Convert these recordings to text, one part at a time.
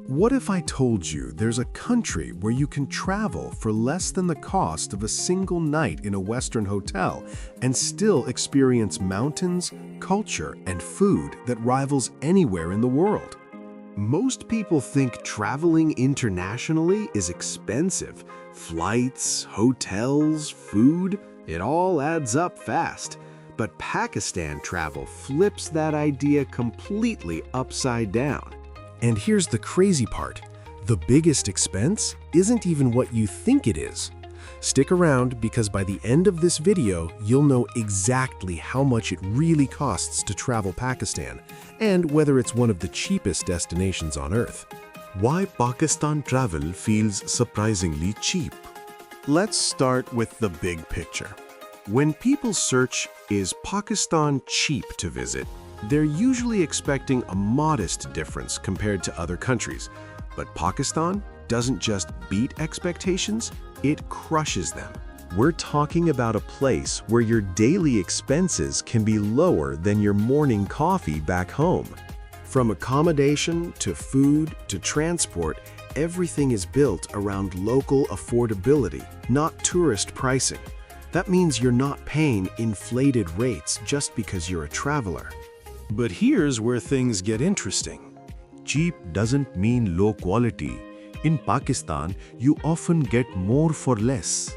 What if I told you there's a country where you can travel for less than the cost of a single night in a Western hotel and still experience mountains, culture, and food that rivals anywhere in the world? Most people think traveling internationally is expensive. Flights, hotels, food, it all adds up fast. But Pakistan travel flips that idea completely upside down. And here's the crazy part. The biggest expense isn't even what you think it is. Stick around because by the end of this video, you'll know exactly how much it really costs to travel Pakistan and whether it's one of the cheapest destinations on Earth. Why Pakistan travel feels surprisingly cheap. Let's start with the big picture. When people search, "Is Pakistan cheap to visit?" they're usually expecting a modest difference compared to other countries. But Pakistan doesn't just beat expectations, it crushes them. We're talking about a place where your daily expenses can be lower than your morning coffee back home. From accommodation to food to transport, everything is built around local affordability, not tourist pricing. That means you're not paying inflated rates just because you're a traveler. But here's where things get interesting. Cheap doesn't mean low quality. In Pakistan, you often get more for less.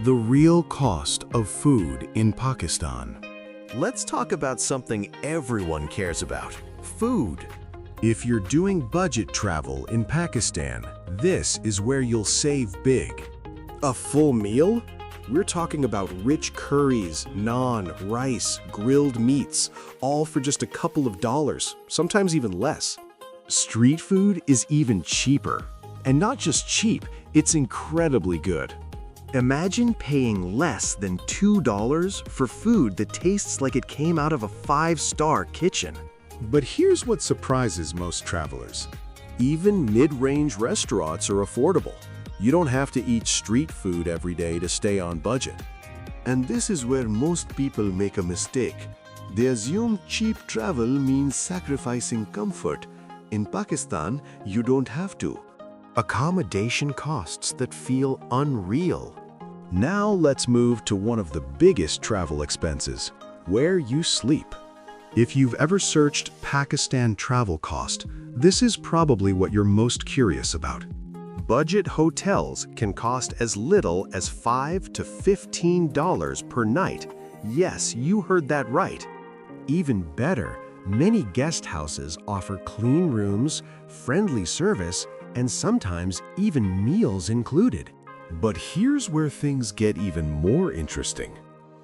The real cost of food in Pakistan. Let's talk about something everyone cares about: food. If you're doing budget travel in Pakistan, this is where you'll save big. A full meal? We're talking about rich curries, naan, rice, grilled meats, all for just a couple of dollars, sometimes even less. Street food is even cheaper. And not just cheap, it's incredibly good. Imagine paying less than $2 for food that tastes like it came out of a 5-star kitchen. But here's what surprises most travelers. Even mid-range restaurants are affordable. You don't have to eat street food every day to stay on budget. And this is where most people make a mistake. They assume cheap travel means sacrificing comfort. In Pakistan, you don't have to. Accommodation costs that feel unreal. Now let's move to one of the biggest travel expenses: where you sleep. If you've ever searched Pakistan travel cost, this is probably what you're most curious about. Budget hotels can cost as little as $5 to $15 per night. Yes, you heard that right. Even better, many guest houses offer clean rooms, friendly service, and sometimes even meals included. But here's where things get even more interesting.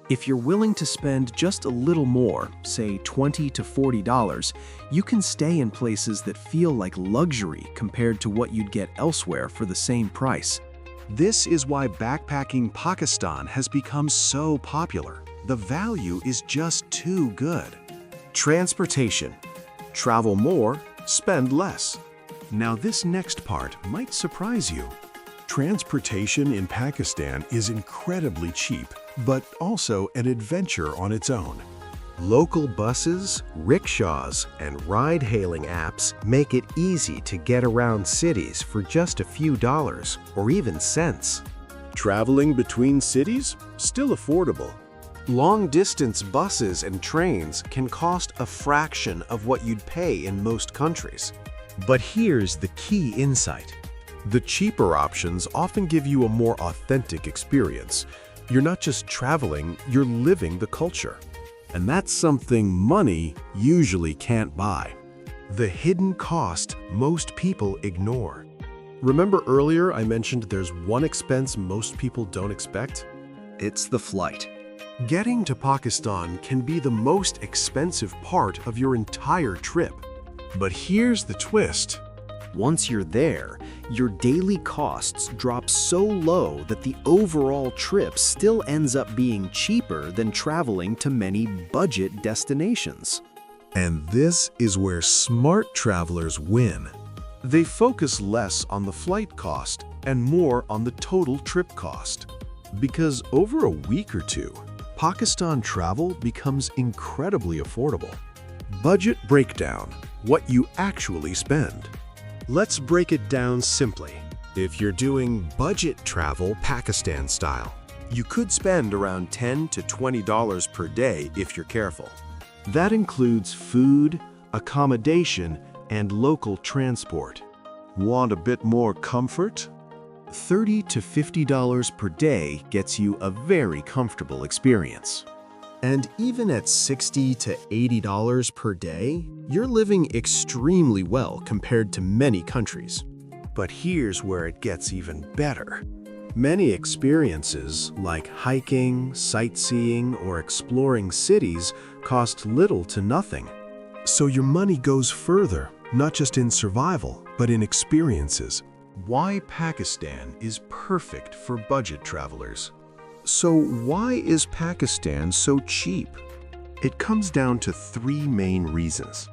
If you're willing to spend just a little more, say $20 to $40, you can stay in places that feel like luxury compared to what you'd get elsewhere for the same price. This is why backpacking Pakistan has become so popular. The value is just too good. Transportation. Travel more, spend less. Now this next part might surprise you. Transportation in Pakistan is incredibly cheap, but also an adventure on its own. Local buses, rickshaws, and ride-hailing apps make it easy to get around cities for just a few dollars or even cents. Traveling between cities? Still affordable. Long-distance buses and trains can cost a fraction of what you'd pay in most countries. But here's the key insight. The cheaper options often give you a more authentic experience. You're not just traveling, you're living the culture. And that's something money usually can't buy. The hidden cost most people ignore. Remember earlier I mentioned there's one expense most people don't expect? It's the flight. Getting to Pakistan can be the most expensive part of your entire trip. But here's the twist. Once you're there, your daily costs drop so low that the overall trip still ends up being cheaper than traveling to many budget destinations. And this is where smart travelers win. They focus less on the flight cost and more on the total trip cost. Because over a week or two, Pakistan travel becomes incredibly affordable. Budget breakdown: what you actually spend. Let's break it down simply. If you're doing budget travel Pakistan style, You could spend around $10 to $20 per day if you're careful. that includes food, accommodation, and local transport. Want a bit more comfort? $30 to $50 per day gets you a very comfortable experience. And even at $60 to $80 per day, you're living extremely well compared to many countries. But here's where it gets even better. Many experiences, like hiking, sightseeing, or exploring cities, cost little to nothing. So your money goes further, not just in survival, but in experiences. Why Pakistan is perfect for budget travelers. So why is Pakistan so cheap? It comes down to three main reasons.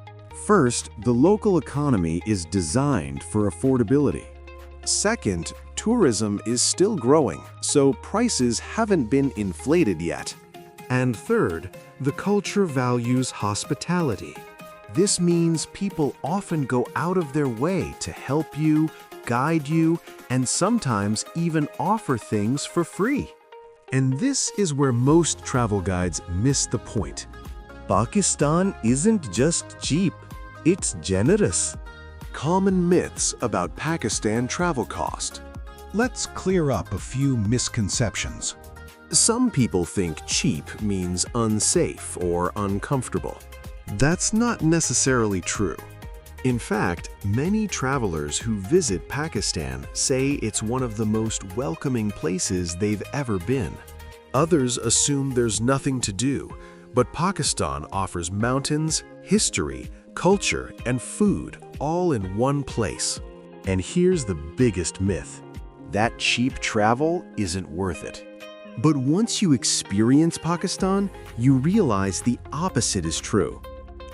First, the local economy is designed for affordability. Second, tourism is still growing, so prices haven't been inflated yet. And third, the culture values hospitality. This means people often go out of their way to help you, guide you, and sometimes even offer things for free. And this is where most travel guides miss the point. Pakistan isn't just cheap, it's generous. Common myths about Pakistan travel cost. Let's clear up a few misconceptions. Some people think cheap means unsafe or uncomfortable. That's not necessarily true. In fact, many travelers who visit Pakistan say it's one of the most welcoming places they've ever been. Others assume there's nothing to do, but Pakistan offers mountains, history, culture, and food all in one place. And here's the biggest myth: that cheap travel isn't worth it. But once you experience Pakistan, you realize the opposite is true.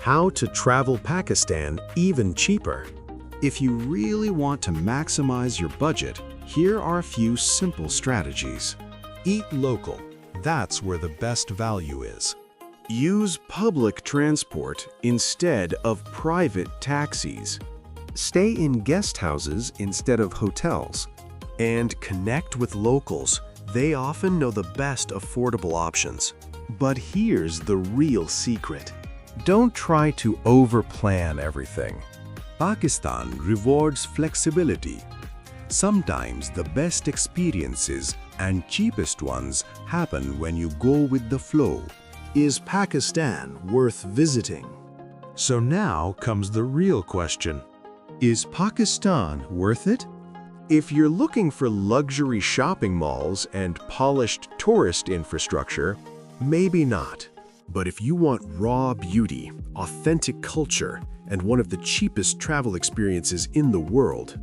How to travel Pakistan even cheaper. If you really want to maximize your budget, here are a few simple strategies. Eat local. That's where the best value is. Use public transport instead of private taxis. Stay in guest houses instead of hotels. And connect with locals. They often know the best affordable options. But here's the real secret. Don't try to overplan everything. Pakistan rewards flexibility. Sometimes the best experiences and cheapest ones happen when you go with the flow. Is Pakistan worth visiting? So now comes the real question. Is Pakistan worth it? If you're looking for luxury shopping malls and polished tourist infrastructure, maybe not. But if you want raw beauty, authentic culture, and one of the cheapest travel experiences in the world,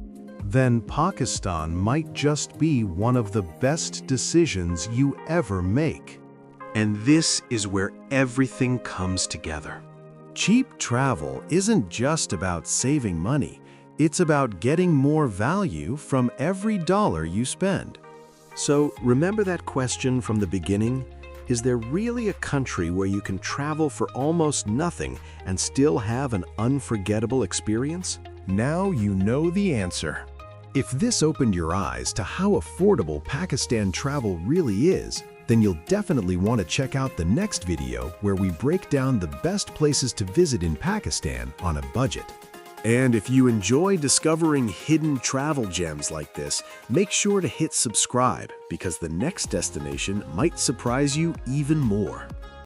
then Pakistan might just be one of the best decisions you ever make. And this is where everything comes together. Cheap travel isn't just about saving money. It's about getting more value from every dollar you spend. So remember that question from the beginning? Is there really a country where you can travel for almost nothing and still have an unforgettable experience? Now you know the answer. If this opened your eyes to how affordable Pakistan travel really is, then you'll definitely want to check out the next video where we break down the best places to visit in Pakistan on a budget. And if you enjoy discovering hidden travel gems like this, make sure to hit subscribe because the next destination might surprise you even more.